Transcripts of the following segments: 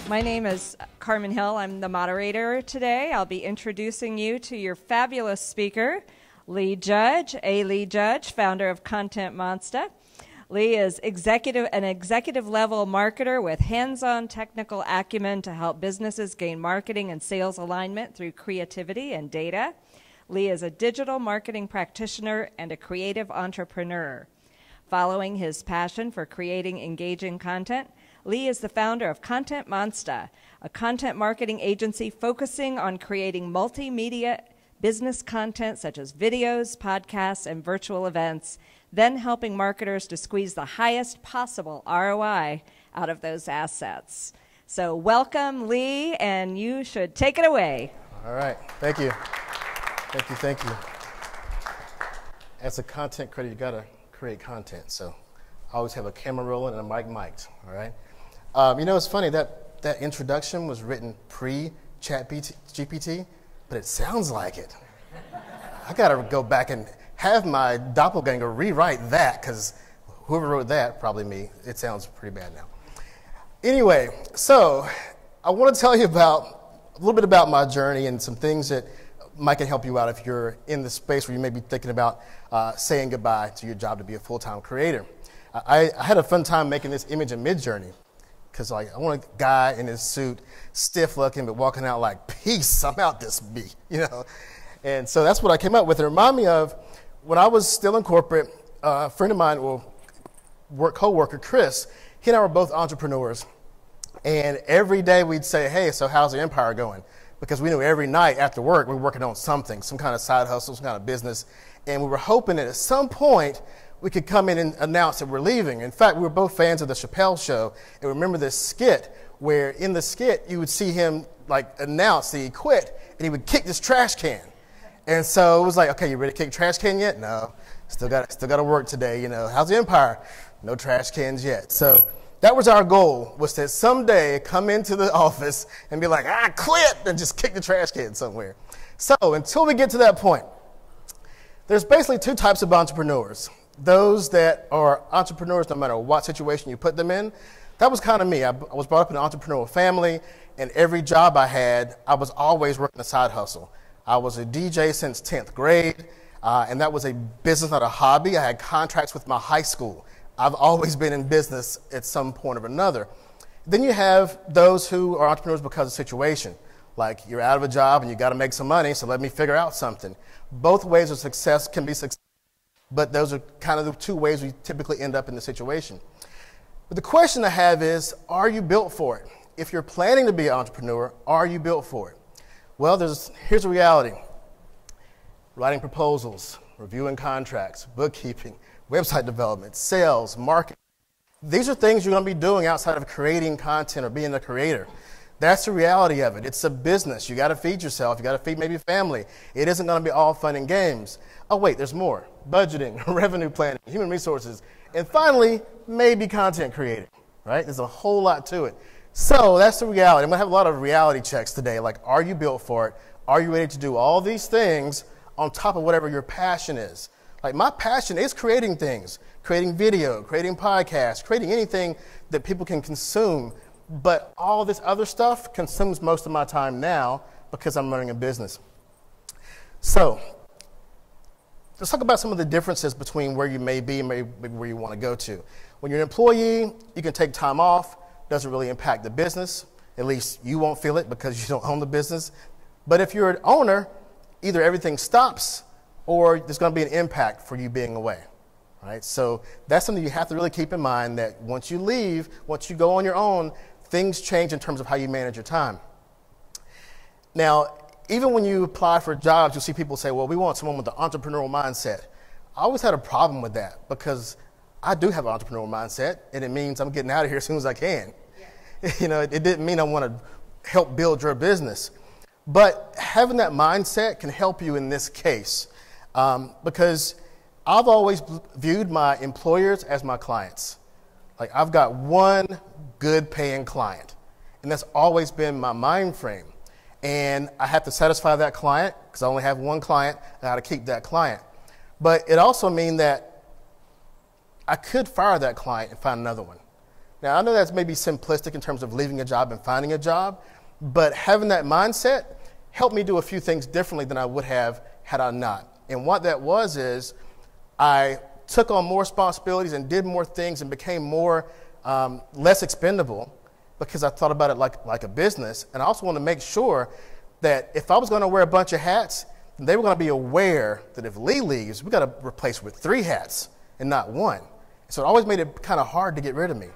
My name is Carmen Hill. I'm the moderator today. I'll be introducing you to your fabulous speaker, Lee Judge, Lee Judge, founder of Content Monster. Lee is an executive level marketer with hands-on technical acumen to help businesses gain marketing and sales alignment through creativity and data. Lee is a digital marketing practitioner and a creative entrepreneur. Following his passion for creating engaging content, Lee is the founder of Content Monster, a content marketing agency focusing on creating multimedia business content such as videos, podcasts, and virtual events, then helping marketers to squeeze the highest possible ROI out of those assets. So welcome, Lee, and you should take it away. All right. Thank you. Thank you. As a content creator, you got to create content. So I always have a camera rolling and a mic mic'd, all right? It's funny, that introduction was written pre-ChatGPT, but it sounds like it. I got to go back and have my doppelganger rewrite that, because whoever wrote that, probably me, it sounds pretty bad now. Anyway, so I want to tell you a little bit about my journey and some things that might can help you out if you're in the space where you may be thinking about saying goodbye to your job to be a full-time creator. I had a fun time making this image in Midjourney, because I want a guy in his suit, stiff looking, but walking out like, peace, I'm out this bee, And so that's what I came up with. It reminded me of when I was still in corporate, a friend of mine, co-worker, Chris, he and I were both entrepreneurs. And every day we'd say, hey, so how's the empire going? Because we knew every night after work we were working on something, some kind of side hustle, some kind of business. And we were hoping that at some point we could come in and announce that we're leaving. In fact, we were both fans of the Chappelle Show. And remember this skit where in the skit you would see him announce that he quit and he would kick this trash can. And so it was like, okay, you ready to kick trash can yet? No, still got to work today. How's the empire? No trash cans yet. So that was our goal, was to someday come into the office and be like, I quit, and just kick the trash can somewhere. So until we get to that point, there's basically two types of entrepreneurs. Those that are entrepreneurs no matter what situation you put them in. That was kind of me. I was brought up in an entrepreneurial family, and every job I had, I was always working a side hustle. I was a DJ since 10th grade, and that was a business, not a hobby. I had contracts with my high school. I've always been in business at some point or another. Then you have those who are entrepreneurs because of situation. Like you're out of a job and you got to make some money, so let me figure out something. Both ways of success can be successful, but those are kind of the two ways we typically end up in the situation. But the question I have is, are you built for it? If you're planning to be an entrepreneur, are you built for it? Well, here's the reality. Writing proposals, reviewing contracts, bookkeeping, website development, sales, marketing. These are things you're going to be doing outside of creating content or being a creator. That's the reality of it. It's a business. You got to feed yourself. You got to feed maybe family. It isn't going to be all fun and games. Oh, wait, there's more. Budgeting, revenue planning, human resources, and finally, maybe content creating, right? There's a whole lot to it. So that's the reality. I'm going to have a lot of reality checks today. Like, are you built for it? Are you ready to do all these things on top of whatever your passion is? Like, my passion is creating things, creating video, creating podcasts, creating anything that people can consume. But all this other stuff consumes most of my time now because I'm running a business. So let's talk about some of the differences between where you may be and maybe where you want to go to. When you're an employee, you can take time off. Doesn't really impact the business. At least you won't feel it because you don't own the business. But if you're an owner, either everything stops or there's going to be an impact for you being away, right? So that's something you have to really keep in mind, that once you leave, once you go on your own, things change in terms of how you manage your time. Now, even when you apply for jobs, you'll see people say, well, we want someone with an entrepreneurial mindset. I always had a problem with that because I do have an entrepreneurial mindset, and it means I'm getting out of here as soon as I can. Yeah. It didn't mean I want to help build your business. But having that mindset can help you in this case because I've always viewed my employers as my clients. Like, I've got one good paying client, and that's always been my mind frame. And I have to satisfy that client because I only have one client, and I got to keep that client. But it also means that I could fire that client and find another one. Now, I know that's maybe simplistic in terms of leaving a job and finding a job, but having that mindset helped me do a few things differently than I would have had I not. And what that was is I took on more responsibilities and did more things and became more less expendable because I thought about it like a business. And I also want to make sure that if I was going to wear a bunch of hats, they were going to be aware that if Lee leaves, we got to replace with 3 hats and not 1. So it always made it kind of hard to get rid of me.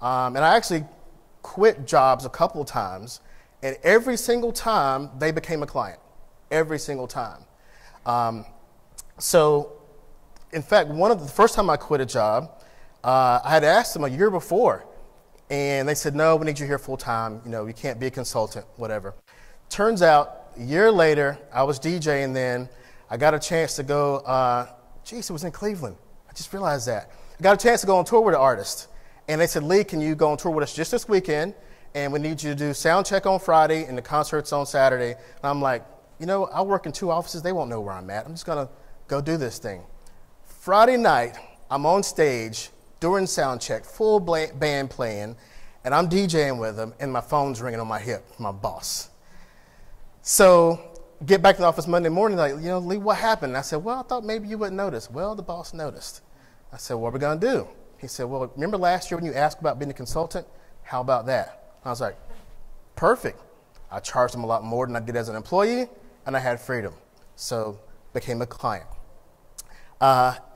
And I actually quit jobs a couple of times, and every single time they became a client. Every single time. So, in fact, the first time I quit a job, I had asked them a year before, and they said, no, we need you here full time. You can't be a consultant, whatever. Turns out, a year later, I was DJing then. I got a chance to go, it was in Cleveland. I just realized that. I got a chance to go on tour with an artist. And they said, Lee, can you go on tour with us just this weekend? And we need you to do sound check on Friday and the concert's on Saturday. And I'm like, I work in 2 offices. They won't know where I'm at. I'm just going to go do this thing. Friday night, I'm on stage during sound check, full band playing, and I'm DJing with them, and my phone's ringing on my hip from my boss. So get back to the office Monday morning, like, Lee, what happened? And I said, well, I thought maybe you wouldn't notice. Well, the boss noticed. I said, what are we going to do? He said, well, remember last year when you asked about being a consultant? How about that? I was like, perfect. I charged them a lot more than I did as an employee, and I had freedom. So became a client.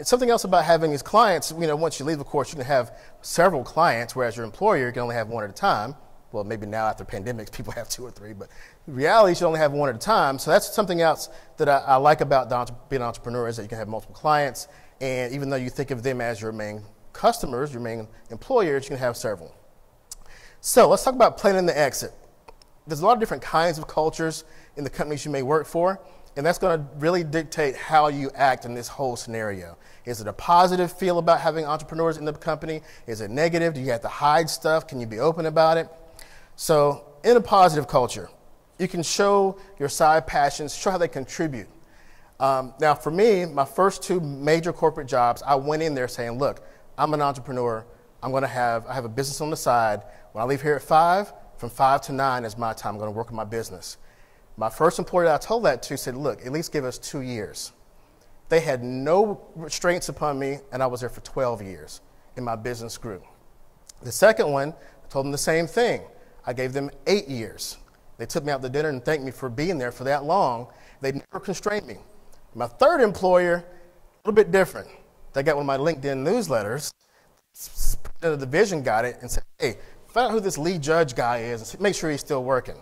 Something else about having these clients, once you leave, of course, you can have several clients, whereas your employer, you can only have 1 at a time. Well, maybe now after pandemics, people have 2 or 3, but in reality, you should only have 1 at a time. So that's something else that I like about being an entrepreneur is that you can have multiple clients, and even though you think of them as your main customers, your main employers, you can have several. So let's talk about planning the exit. There's a lot of different kinds of cultures in the companies you may work for, and that's going to really dictate how you act in this whole scenario. Is it a positive feel about having entrepreneurs in the company? Is it negative? Do you have to hide stuff? Can you be open about it? So in a positive culture, you can show your side passions, show how they contribute. Now for me, my first 2 major corporate jobs, I went in there saying, look, I'm an entrepreneur. I have a business on the side. When I leave here at 5, from 5 to 9 is my time. I'm going to work on my business. My first employer that I told that to said, look, at least give us 2 years. They had no restraints upon me, and I was there for 12 years, and my business grew. The second one, I told them the same thing. I gave them 8 years. They took me out to dinner and thanked me for being there for that long. They never constrained me. My third employer, a little bit different. They got one of my LinkedIn newsletters, the division got it, and said, hey, find out who this Lee Judge guy is and make sure he's still working.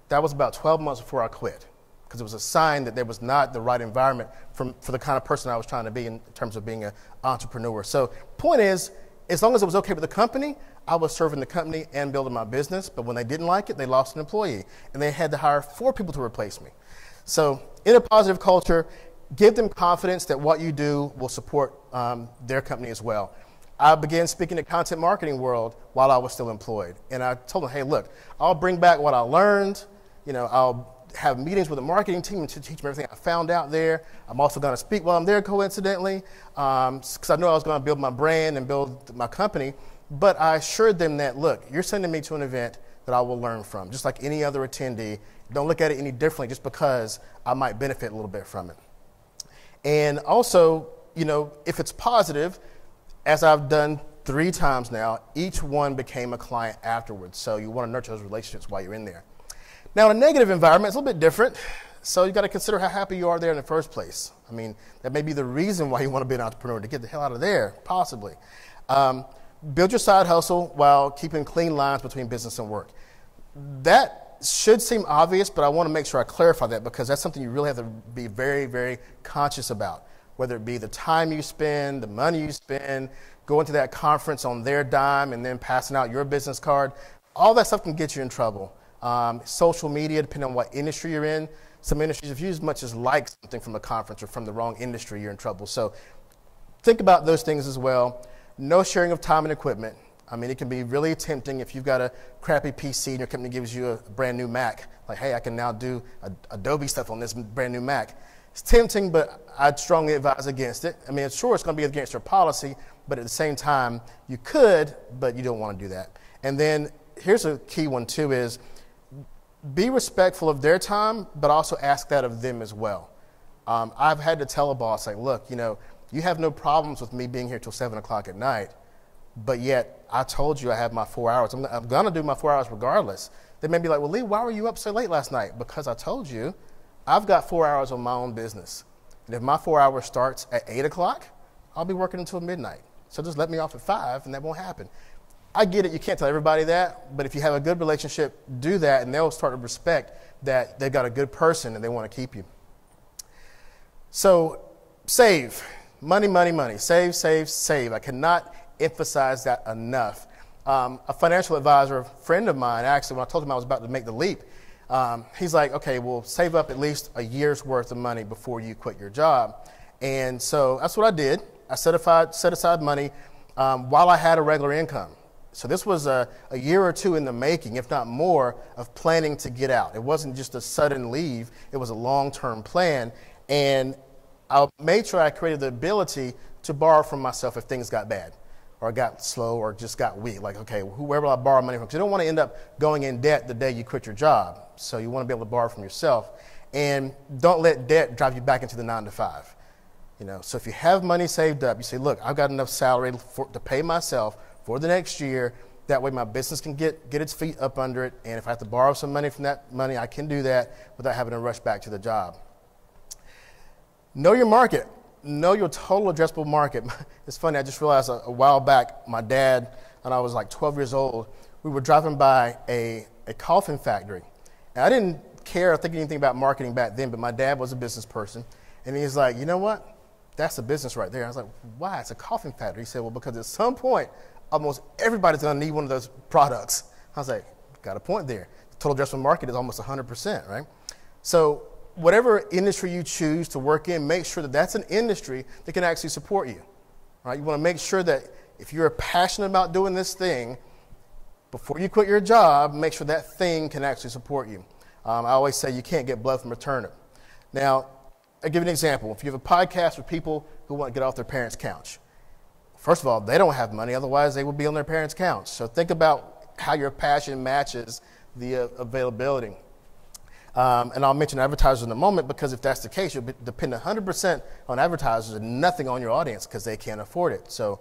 That was about 12 months before I quit, because it was a sign that there was not the right environment for the kind of person I was trying to be in terms of being an entrepreneur. So point is, as long as it was okay with the company, I was serving the company and building my business. But when they didn't like it, they lost an employee, and they had to hire 4 people to replace me. So in a positive culture, give them confidence that what you do will support their company as well. I began speaking at Content Marketing World while I was still employed. And I told them, hey, look, I'll bring back what I learned. I'll have meetings with the marketing team to teach them everything I found out there. I'm also going to speak while I'm there, coincidentally, because I knew I was going to build my brand and build my company. But I assured them that, look, you're sending me to an event that I will learn from, just like any other attendee. Don't look at it any differently just because I might benefit a little bit from it. And also, if it's positive, as I've done 3 times now, each one became a client afterwards. So you want to nurture those relationships while you're in there. Now, in a negative environment, it's a little bit different. So you got to consider how happy you are there in the first place. I mean, that may be the reason why you want to be an entrepreneur, to get the hell out of there, possibly. Build your side hustle while keeping clean lines between business and work. That should seem obvious, but I want to make sure I clarify that, because that's something you really have to be very, very conscious about, whether it be the time you spend, the money you spend, going to that conference on their dime and then passing out your business card. All that stuff can get you in trouble. Social media, depending on what industry you're in. Some industries, if you as much as like something from a conference or from the wrong industry, you're in trouble. So think about those things as well. No sharing of time and equipment. I mean, it can be really tempting if you've got a crappy PC and your company gives you a brand new Mac. Like, hey, I can now do Adobe stuff on this brand new Mac. It's tempting, but I'd strongly advise against it. I mean, sure, it's going to be against your policy, but at the same time, you could, but you don't want to do that. And then here's a key one too is be respectful of their time, but also ask that of them as well. I've had to tell a boss, like, look, you have no problems with me being here till 7 o'clock at night, but yet I told you I have my 4 hours. I'm going to do my 4 hours regardless. They may be like, well, Lee, why were you up so late last night? Because I told you I've got 4 hours on my own business. And if my 4 hours starts at 8 o'clock, I'll be working until midnight. So just let me off at 5 and that won't happen. I get it. You can't tell everybody that, but if you have a good relationship, do that and they'll start to respect that they've got a good person and they want to keep you. So save. Money, money, money. Save, save, save. I cannot emphasize that enough. A financial advisor, a friend of mine, actually, when I told him I was about to make the leap, he's like, okay, well, save up at least a year's worth of money before you quit your job. And so that's what I did. I set aside money while I had a regular income. So this was a year or two in the making, if not more, of planning to get out. It wasn't just a sudden leave. It was a long-term plan. And I made sure I created the ability to borrow from myself if things got bad or got slow or just got weak. Like, okay, where will I borrow money from? Because you don't want to end up going in debt the day you quit your job. So you want to be able to borrow from yourself. And don't let debt drive you back into the 9 to 5. So if you have money saved up, you say, look, I've got enough salary to pay myself for the next year. That way my business can get its feet up under it. And if I have to borrow some money from that money, I can do that without having to rush back to the job. Know your market. Know your total addressable market. It's funny, I just realized a while back, my dad, and I was like 12 years old, we were driving by a coffin factory. And I didn't care or think anything about marketing back then, but my dad was a business person. And he's like, you know what? That's a business right there. I was like, why? It's a coffin factory. He said, well, because at some point, almost everybody's going to need one of those products. I was like, got a point there. The total addressable market is almost 100%, right? So whatever industry you choose to work in, make sure that that's an industry that can actually support you, right? You want to make sure that if you're passionate about doing this thing, before you quit your job, make sure that thing can actually support you. I always say you can't get blood from a turnip. Now, I'll give you an example. If you have a podcast with people who want to get off their parents' couch, first of all, they don't have money. Otherwise, they would be on their parents' couch. So think about how your passion matches the availability. And I'll mention advertisers in a moment because if that's the case, you'll depend 100% on advertisers and nothing on your audience because they can't afford it. So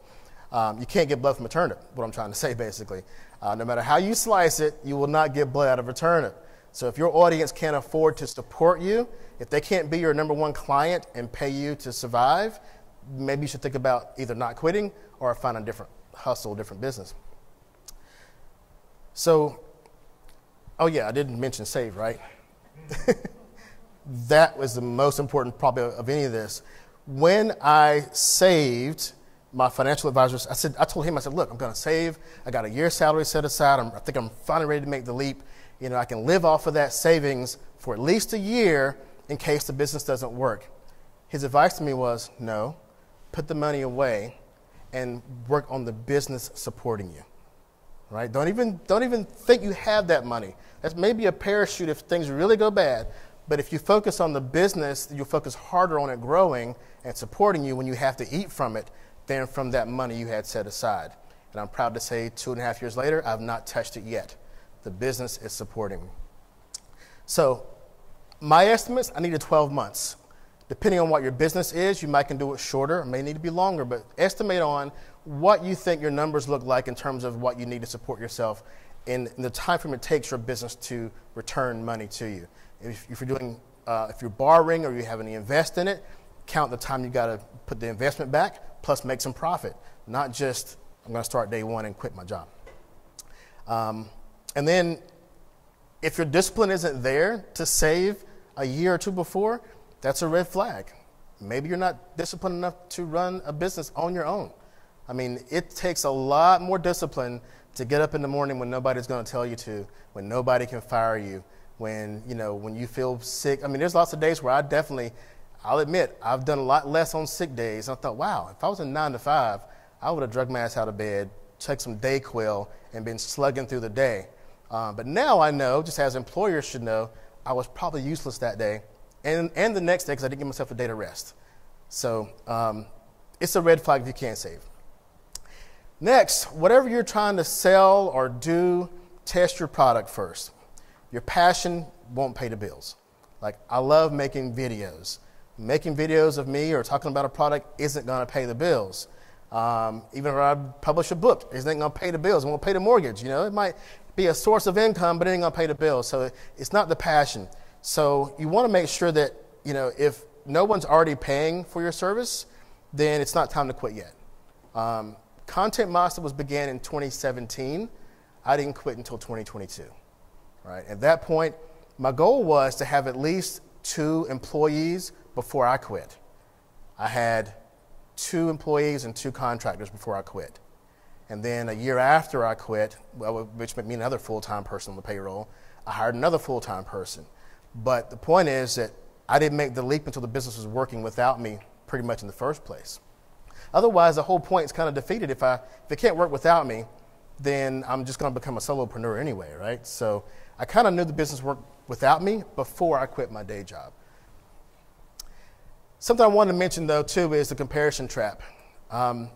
you can't get blood from a turnip, what I'm trying to say basically. No matter how you slice it, you will not get blood out of a turnip. So if your audience can't afford to support you, if they can't be your number one client and pay you to survive, maybe you should think about either not quitting or finding a different hustle, different business. So, oh yeah, I didn't mention save, right? That was the most important probably of any of this. When I saved, my financial advisors, I told him, I said, look, I'm going to save. I got a year's salary set aside. I think I'm finally ready to make the leap. I can live off of that savings for at least a year in case the business doesn't work. His advice to me was, no, put the money away and work on the business supporting you, right? Don't even think you have that money. That's maybe a parachute if things really go bad, but if you focus on the business, you'll focus harder on it growing and supporting you when you have to eat from it than from that money you had set aside. And I'm proud to say 2.5 years later, I've not touched it yet. The business is supporting me. So my estimates, I needed 12 months. Depending on what your business is, you might can do it shorter, it may need to be longer, but estimate on what you think your numbers look like in terms of what you need to support yourself in the time frame it takes your business to return money to you. If you're borrowing or you have any invest in it, count the time you got to put the investment back, plus make some profit, not just I'm going to start day one and quit my job. And then if your discipline isn't there to save a year or two before, that's a red flag. Maybe you're not disciplined enough to run a business on your own. I mean, it takes a lot more discipline to get up in the morning when nobody's going to tell you to, when nobody can fire you, when you feel sick. I mean, there's lots of days where I'll admit, I've done a lot less on sick days. I thought, wow, if I was in 9 to 5, I would have drug my ass out of bed, took some Dayquil, and been slugging through the day. But now I know, just as employers should know, I was probably useless that day and the next day because I didn't give myself a day to rest. So it's a red flag if you can't save. Next, whatever you're trying to sell or do, test your product first. Your passion won't pay the bills. Like, I love making videos. Making videos of me or talking about a product isn't going to pay the bills. Even if I publish a book, isn't going to pay the bills. It won't pay the mortgage. It might be a source of income, but it ain't going to pay the bills. So it's not the passion. So you want to make sure that, if no one's already paying for your service, then it's not time to quit yet. Content Monster began in 2017. I didn't quit until 2022. Right? At that point, my goal was to have at least 2 employees before I quit. I had 2 employees and 2 contractors before I quit. And then a year after I quit, which made me another full-time person on the payroll, I hired another full-time person. But the point is that I didn't make the leap until the business was working without me pretty much in the first place. Otherwise, the whole point is kind of defeated. If it can't work without me, then I'm just going to become a solopreneur anyway, right? So I kind of knew the business worked without me before I quit my day job. Something I wanted to mention, though, too, is the comparison trap. I'm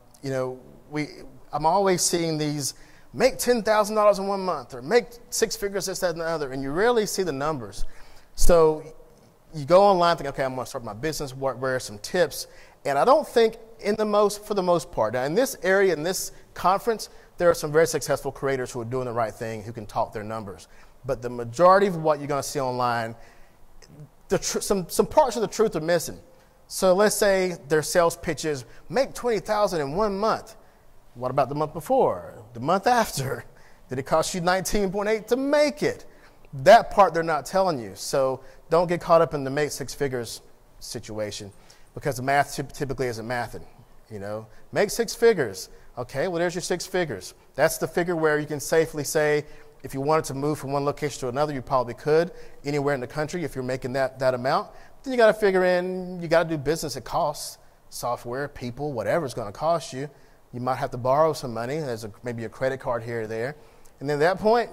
always seeing these make $10,000 in 1 month or make 6 figures, this, that, and the other, and you rarely see the numbers. So you go online, think, okay, I'm going to start my business, where are some tips? And I don't think for the most part. Now, in this area, in this conference, there are some very successful creators who are doing the right thing, who can talk their numbers. But the majority of what you're going to see online, some parts of the truth are missing. So let's say their sales pitches make $20,000 in 1 month. What about the month before? The month after? Did it cost you $19.8 to make it? That part they're not telling you. So don't get caught up in the make 6 figures situation, because the math typically isn't mathing. Make 6 figures. Okay, well, there's your 6 figures. That's the figure where you can safely say, if you wanted to move from one location to another, you probably could anywhere in the country if you're making that amount. Then you got to figure in, you got to do business. It costs software, people, whatever it's going to cost you. You might have to borrow some money. There's maybe a credit card here or there. And then at that point,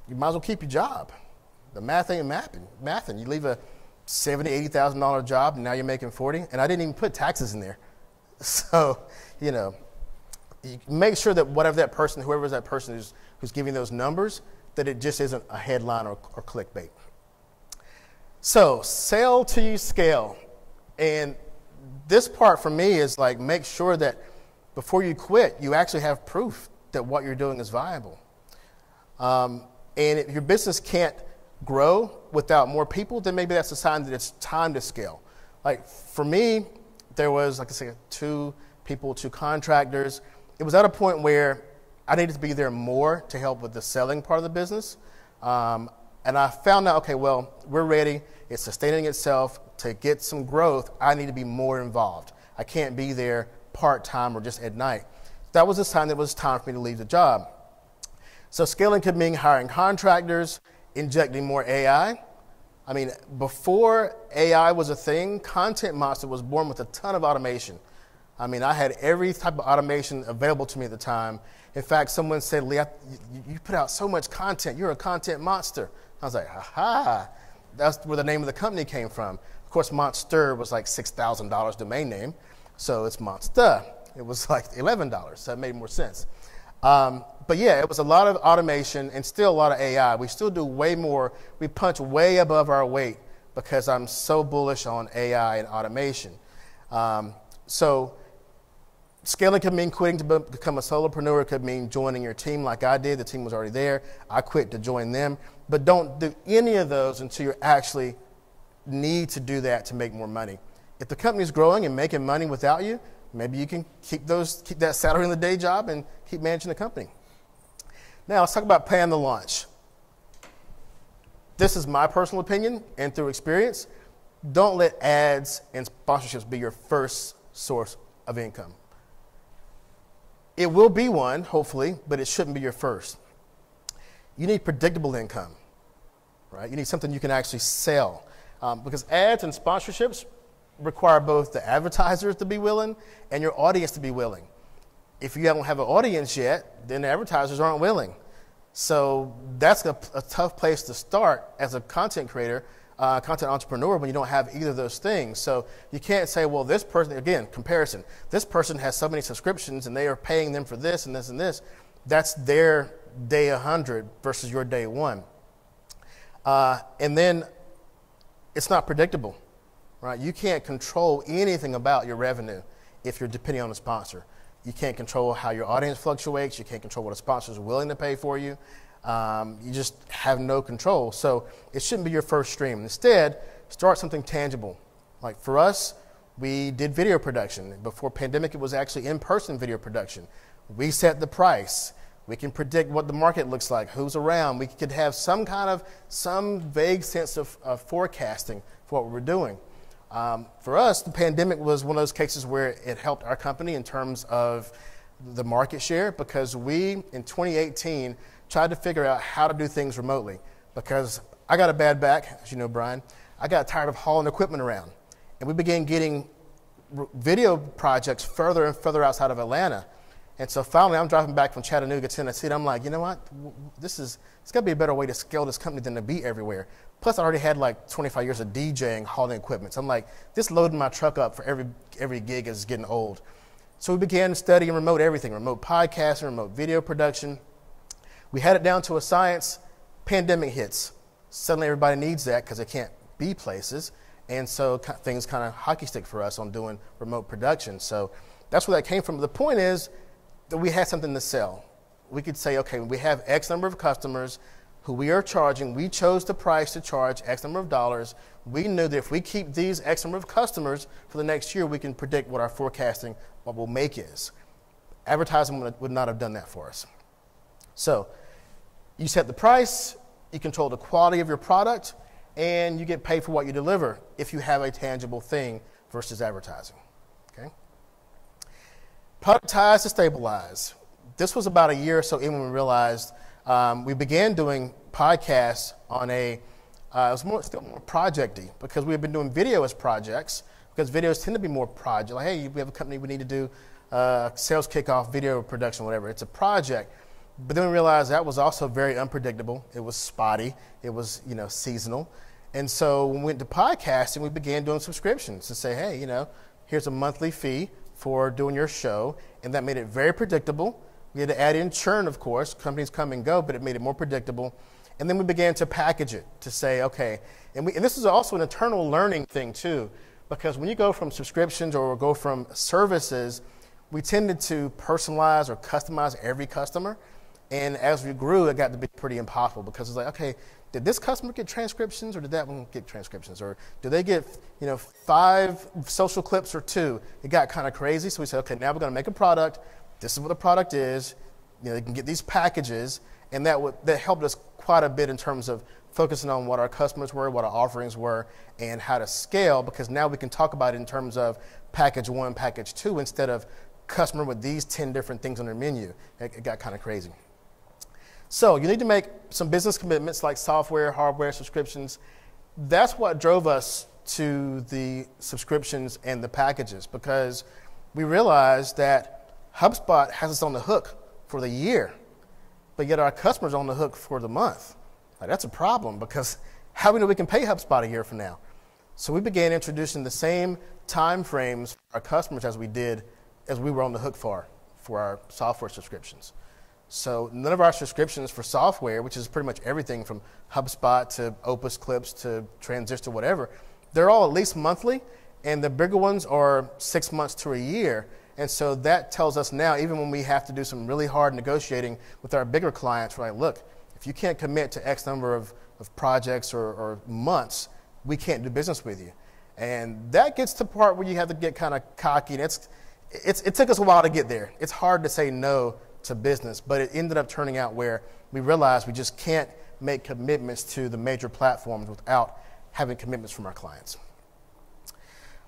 you might as well keep your job. The math ain't mathing. You leave a $70,000, $80,000 job, and now you're making $40,000. And I didn't even put taxes in there. So, you make sure that whoever that person is who's giving those numbers, that it just isn't a headline or clickbait. So, sell till you scale. And this part for me is like, make sure that before you quit, you actually have proof that what you're doing is viable. And if your business can't grow without more people, then maybe that's a sign that it's time to scale. Like for me, there was, like I said, 2 people, 2 contractors. It was at a point where I needed to be there more to help with the selling part of the business. And I found out, okay, well, we're ready. It's sustaining itself. To get some growth, I need to be more involved. I can't be there part-time or just at night. That was the sign that it was time for me to leave the job. So scaling could mean hiring contractors, injecting more AI. I mean, before AI was a thing, Content Monster was born with a ton of automation. I mean, I had every type of automation available to me at the time. In fact, someone said, Lee, you put out so much content. You're a content monster. I was like, aha. That's where the name of the company came from. Of course, Monster was like $6,000 domain name. So it's Monster. It was like $11. So that made more sense. But yeah, it was a lot of automation and still a lot of AI. We still do way more. We punch way above our weight because I'm so bullish on AI and automation. So scaling could mean quitting to become a solopreneur. It could mean joining your team like I did. The team was already there. I quit to join them. But don't do any of those until you actually need to do that to make more money. If the company's growing and making money without you, maybe you can keep that salary in the day job and keep managing the company. Now, let's talk about paying the launch. This is my personal opinion and through experience. Don't let ads and sponsorships be your first source of income. It will be one, hopefully, but it shouldn't be your first. You need predictable income, right? You need something you can actually sell. Because ads and sponsorships require both the advertisers to be willing and your audience to be willing. If you don't have an audience yet, then the advertisers aren't willing. So that's a tough place to start as a content creator. content entrepreneur when you don't have either of those things. So you can't say, well, this person, again, comparison. This person has so many subscriptions and they are paying them for this and this and this. That's their day 100 versus your day 1. And then it's not predictable, right? You can't control anything about your revenue if you're depending on a sponsor. You can't control how your audience fluctuates. You can't control what a sponsor is willing to pay for you. You just have no control. So it shouldn't be your first stream. Instead, start something tangible. Like for us, we did video production. Before pandemic, it was actually in-person video production. We set the price. We can predict what the market looks like, who's around. We could have some vague sense of forecasting for what we're doing. For us, the pandemic was one of those cases where it helped our company in terms of the market share, because we, in 2018, tried to figure out how to do things remotely. Because I got a bad back, as you know, Brian. I got tired of hauling equipment around. And we began getting video projects further and further outside of Atlanta. And so finally, I'm driving back from Chattanooga, Tennessee, and I'm like, you know what? It's got to be a better way to scale this company than to be everywhere. Plus, I already had like 25 years of DJing, hauling equipment. So I'm like, this loading my truck up for every gig is getting old. So we began studying remote everything, remote podcasting, remote video production. We had it down to a science. Pandemic hits. Suddenly, everybody needs that because they can't be places. And so things kind of hockey stick for us on doing remote production. So that's where that came from. The point is, that we had something to sell. We could say, okay, we have X number of customers who we are charging. We chose the price to charge X number of dollars. We knew that if we keep these X number of customers for the next year, we can predict what our forecasting, what we'll make is. Advertising would not have done that for us. So you set the price, you control the quality of your product, and you get paid for what you deliver if you have a tangible thing versus advertising. Okay? Productize to stabilize. This was about a year or so in when we realized we began doing podcasts on it was still more project-y, because we had been doing video as projects, because videos tend to be more project. Like, hey, we have a company, we need to do sales kickoff, video production, whatever. It's a project. But then we realized that was also very unpredictable. It was spotty. It was, seasonal. And so when we went to podcasting, we began doing subscriptions to say, hey, here's a monthly fee for doing your show, and that made it very predictable. We had to add in churn, of course. Companies come and go, but it made it more predictable. And then we began to package it to say, okay, and this is also an internal learning thing too, because when you go from subscriptions or go from services, we tended to personalize or customize every customer. And as we grew, it got to be pretty impossible, because it's like, okay, did this customer get transcriptions, or did that one get transcriptions? Or do they get 5 social clips or 2? It got kind of crazy. So we said, okay, now we're going to make a product. This is what the product is. They can get these packages. And that helped us quite a bit in terms of focusing on what our customers were, what our offerings were, and how to scale, because now we can talk about it in terms of package 1, package 2, instead of customer with these 10 different things on their menu. It got kind of crazy. So you need to make some business commitments like software, hardware, subscriptions. That's what drove us to the subscriptions and the packages, because we realized that HubSpot has us on the hook for the year, but yet our customers are on the hook for the month. Like, that's a problem, because how do we know we can pay HubSpot a year from now? So we began introducing the same time frames for our customers as we were on the hook for our software subscriptions. So none of our subscriptions for software, which is pretty much everything from HubSpot to Opus Clips to Transistor, whatever, they're all at least monthly, and the bigger ones are 6 months to a year. And so that tells us now, even when we have to do some really hard negotiating with our bigger clients, we're like, look, if you can't commit to X number of projects or months, we can't do business with you. And that gets to the part where you have to get kind of cocky. And it took us a while to get there. It's hard to say no to business, but it ended up turning out where we realized we just can't make commitments to the major platforms without having commitments from our clients.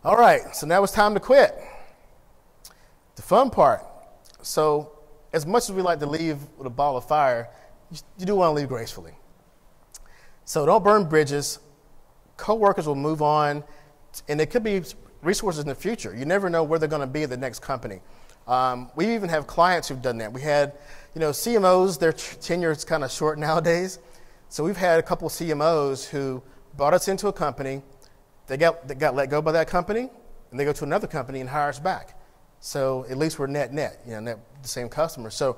All right, so now it's time to quit. The fun part. So as much as we like to leave with a ball of fire, you do want to leave gracefully. So don't burn bridges. Coworkers will move on, and it could be resources in the future. You never know where they're going to be at the next company. We even have clients who've done that. We had, CMOs, their tenure is kind of short nowadays. So we've had a couple of CMOs who brought us into a company. They got let go by that company, and they go to another company and hire us back. So at least we're net, the same customer. So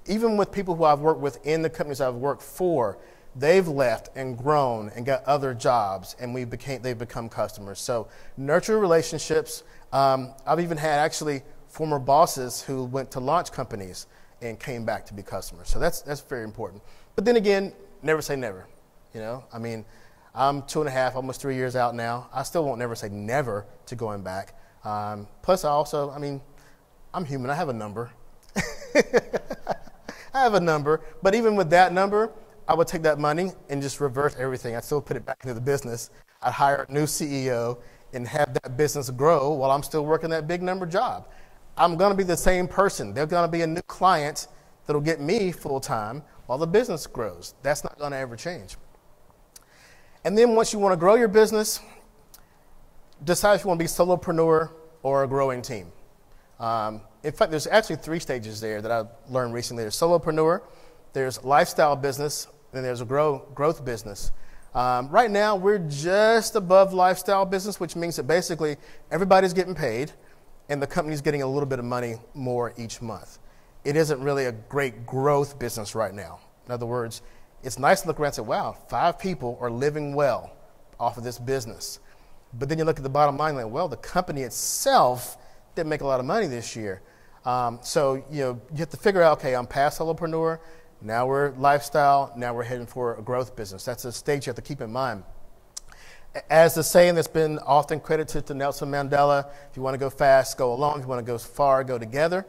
even with people who I've worked with in the companies I've worked for, they've left and grown and got other jobs, and they've become customers. So nurture relationships. I've even had actually former bosses who went to launch companies and came back to be customers. So that's very important. But then again, never say never. I mean, I'm 2.5, almost 3 years out now. I still won't never say never to going back. Plus, I'm human. I have a number. I have a number. But even with that number, I would take that money and just reverse everything. I'd still put it back into the business. I'd hire a new CEO and have that business grow while I'm still working that big number job. I'm going to be the same person. There's going to be a new client that'll get me full time while the business grows. That's not going to ever change. And then once you want to grow your business, decide if you want to be solopreneur or a growing team. In fact, there's actually 3 stages there that I've learned recently. There's solopreneur, there's lifestyle business, and there's a growth business. Right now, we're just above lifestyle business, which means that basically everybody's getting paid and the company's getting a little bit of money more each month. It isn't really a great growth business right now. In other words, it's nice to look around and say, wow, 5 people are living well off of this business. But then you look at the bottom line like, well, the company itself didn't make a lot of money this year. So you have to figure out, okay, I'm past solopreneur, now we're lifestyle, now we're heading for a growth business. That's a stage you have to keep in mind. As the saying that's been often credited to Nelson Mandela, if you want to go fast, go alone. If you want to go far, go together.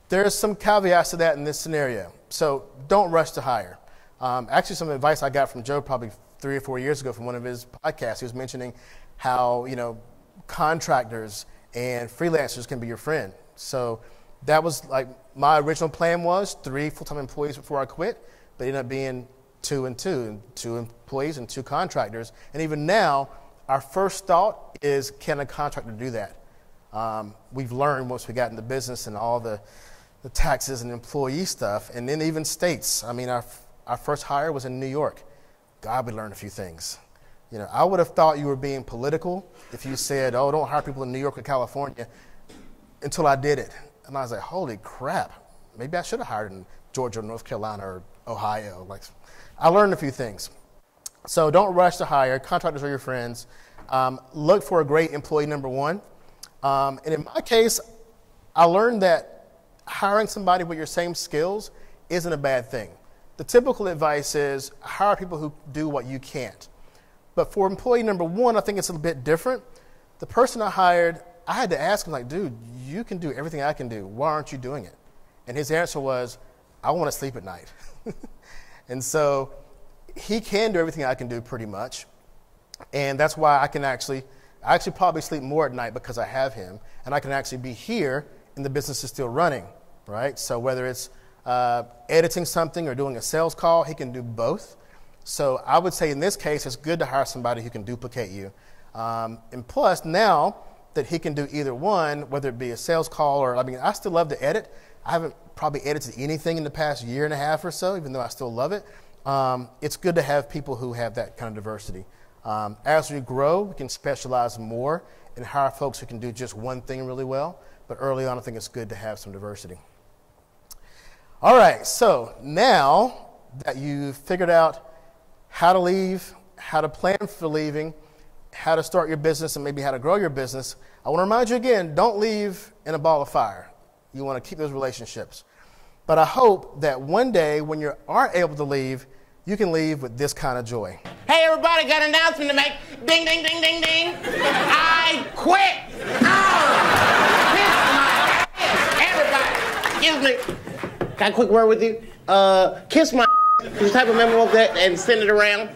There's some caveats to that in this scenario. So don't rush to hire. Actually, some advice I got from Joe probably 3 or 4 years ago from one of his podcasts. He was mentioning how, contractors and freelancers can be your friend. So that was like my original plan was 3 full-time employees before I quit, but it ended up being 2 and 2 employees and 2 contractors. And even now, our first thought is, can a contractor do that? We've learned once we got into business and all the taxes and employee stuff, and then even states. I mean, our first hire was in New York. God, we learned a few things. I would have thought you were being political if you said, oh, don't hire people in New York or California, until I did it. And I was like, holy crap, maybe I should have hired in Georgia, North Carolina, or Ohio. I learned a few things. So don't rush to hire. Contractors are your friends. Look for a great employee number 1. And in my case, I learned that hiring somebody with your same skills isn't a bad thing. The typical advice is hire people who do what you can't. But for employee number 1, I think it's a little bit different. The person I hired, I had to ask him, dude, you can do everything I can do. Why aren't you doing it? And his answer was, I want to sleep at night. And so he can do everything I can do pretty much. And that's why I actually probably sleep more at night because I have him. And I can actually be here and the business is still running, right? So whether it's editing something or doing a sales call, he can do both. So I would say in this case, it's good to hire somebody who can duplicate you. And plus now that he can do either one, whether it be a sales call or, I still love to edit. I haven't probably edited anything in the past 1.5 years or so, even though I still love it. It's good to have people who have that kind of diversity. As we grow, we can specialize more and hire folks who can do just one thing really well. But early on, I think it's good to have some diversity. All right, so now that you've figured out how to leave, how to plan for leaving, how to start your business, and maybe how to grow your business, I want to remind you again, don't leave in a ball of fire. You want to keep those relationships. But I hope that one day when you aren't able to leave, you can leave with this kind of joy. Hey, everybody, got an announcement to make. Ding, ding, ding, ding, ding. I quit. Everybody, excuse me. Got a quick word with you. Kiss my. Can you type a memo of that and send it around?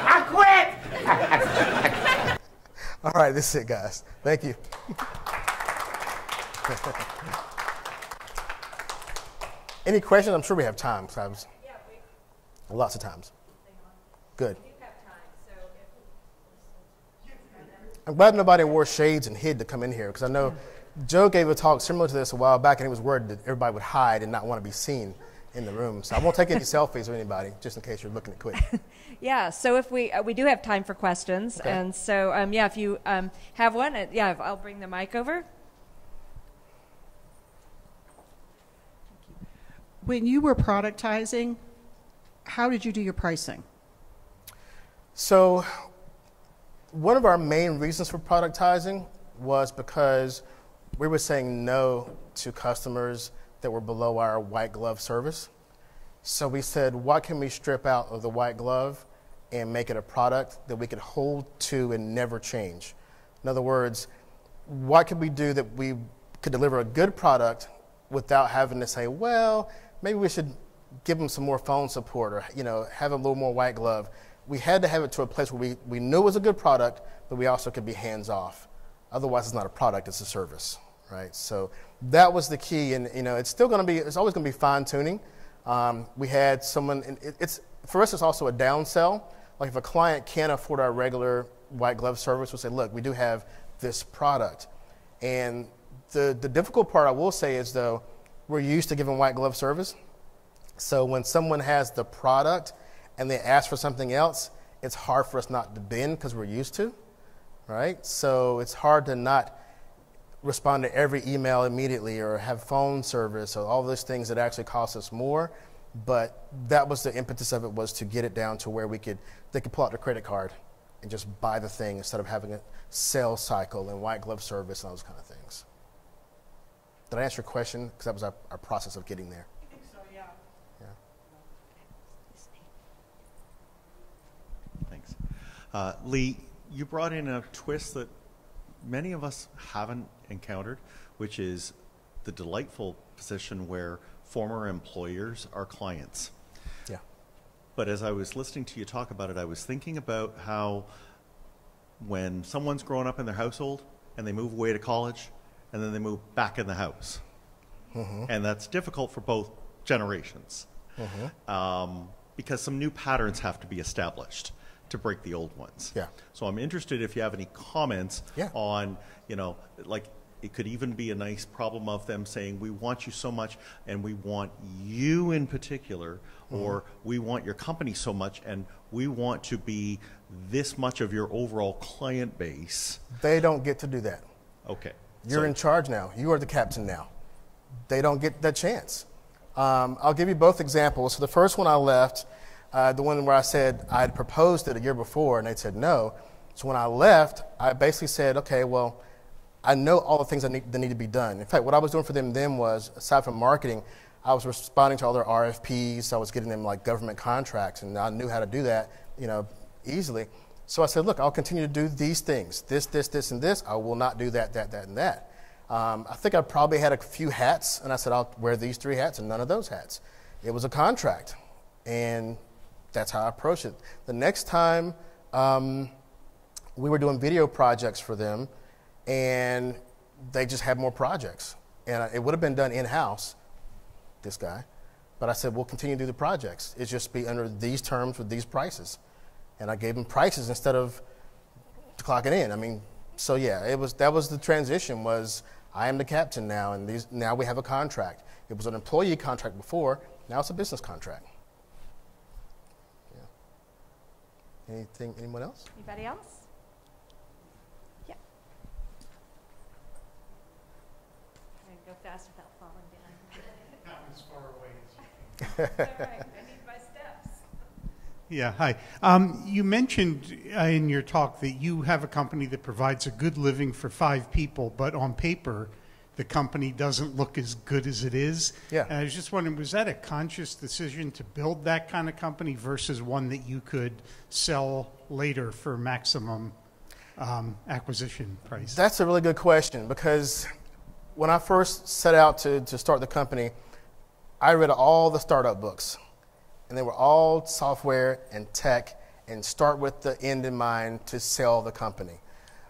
I quit. All right, this is it, guys. Thank you. Any questions? I'm sure we have time. Lots of times. Good. I'm glad nobody wore shades and hid to come in here because I know Joe gave a talk similar to this a while back, and he was worried that everybody would hide and not want to be seen in the room. So I won't take any selfies with anybody, just in case you're looking to quit. Yeah, so if we do have time for questions, Okay. and so yeah, if you have one, yeah, I'll bring the mic over. When you were productizing, how did you do your pricing? So one of our main reasons for productizing was because we were saying no to customers that were below our white glove service. So we said, what can we strip out of the white glove and make it a product that we could hold to and never change? In other words, what could we do that we could deliver a good product without having to say, well, maybe we should give them some more phone support or, have a little more white glove. We had to have it to a place where we knew it was a good product, but we also could be hands off. Otherwise, it's not a product, it's a service, right? So that was the key, and it's always going to be fine tuning. We had someone, and for us, it's also a downsell. Like if a client can't afford our regular white glove service, we'll say, look, we do have this product. And the difficult part I will say is, though, we're used to giving white glove service. So when someone has the product and they ask for something else, it's hard for us not to bend because we're used to, right? So it's hard to not respond to every email immediately or have phone service or all those things that actually cost us more. But that was the impetus of it, was to get it down to where they could pull out their credit card and just buy the thing instead of having a sales cycle and white glove service and those kind of things. Did I answer your question? Because that was our process of getting there. I think so, yeah. Yeah. Thanks. Lee, you brought in a twist that many of us haven't encountered, which is the delightful position where former employers are clients. Yeah. But as I was listening to you talk about it, I was thinking about how when someone's grown up in their household and they move away to college and then they move back in the house, and that's difficult for both generations, because some new patterns have to be established to break the old ones. Yeah. So I'm interested if you have any comments on, like it could even be a nice problem of them saying, we want you so much and we want you in particular, or we want your company so much and we want to be this much of your overall client base. They don't get to do that. Okay. You're in charge now. You are the captain now. They don't get that chance. I'll give you both examples. So the first one I left, the one where I said I had proposed it a year before and they said no. So when I left, I basically said, okay, well, I know all the things that need to be done. In fact, what I was doing for them then was, aside from marketing, I was responding to all their RFPs. I was getting them like government contracts, and I knew how to do that, easily. So I said, look, I'll continue to do these things, this, and this. I will not do that, and that. I think I probably had a few hats, and I said, I'll wear these 3 hats and none of those hats. It was a contract, and that's how I approached it. The next time we were doing video projects for them, and they just had more projects. And it would have been done in-house, this guy. But I said, we'll continue to do the projects. It's just be under these terms with these prices. And I gave them prices instead of clocking in. I mean, so yeah, that was the transition, was I am the captain now, and now we have a contract. It was an employee contract before, now it's a business contract. Yeah. Anyone else? Anybody else? Yeah. I'm going to go fast without falling down. Not as far away as you can. All right, I need my steps. Yeah, hi. You mentioned in your talk that you have a company that provides a good living for 5 people, but on paper, the company doesn't look as good as it is. Yeah. And I was just wondering, was that a conscious decision to build that kind of company versus one that you could sell later for maximum acquisition price? That's a really good question, because when I first set out to start the company, I read all the startup books, and they were all software and tech and start with the end in mind to sell the company.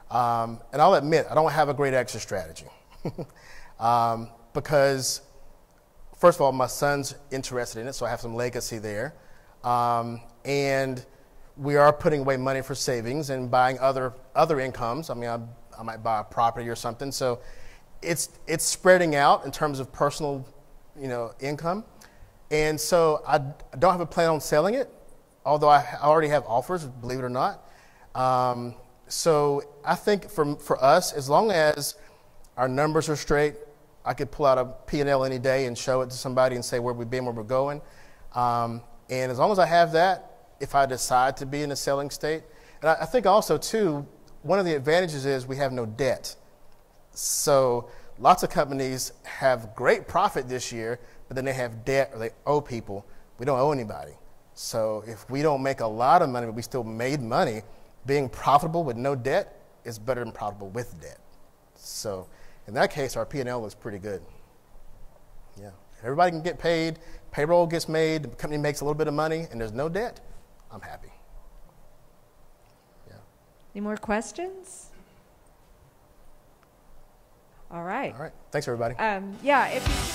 And I'll admit, I don't have a great exit strategy. Because, first of all, my son's interested in it, so I have some legacy there. And we are putting away money for savings and buying other incomes. I mean, I might buy a property or something. So it's spreading out in terms of personal, income. And so I don't have a plan on selling it, although I already have offers, believe it or not. So I think for us, as long as our numbers are straight, I could pull out a P&L any day and show it to somebody and say where we've been, where we're going. And as long as I have that, if I decide to be in a selling state, and I think also too, one of the advantages is we have no debt. So lots of companies have great profit this year, but then they have debt or they owe people. We don't owe anybody. So if we don't make a lot of money, but we still made money, being profitable with no debt is better than profitable with debt. So in that case, our P&L looks pretty good. Yeah, everybody can get paid, payroll gets made, the company makes a little bit of money, and there's no debt. I'm happy. Yeah. Any more questions? All right. All right. Thanks, everybody. Yeah, if you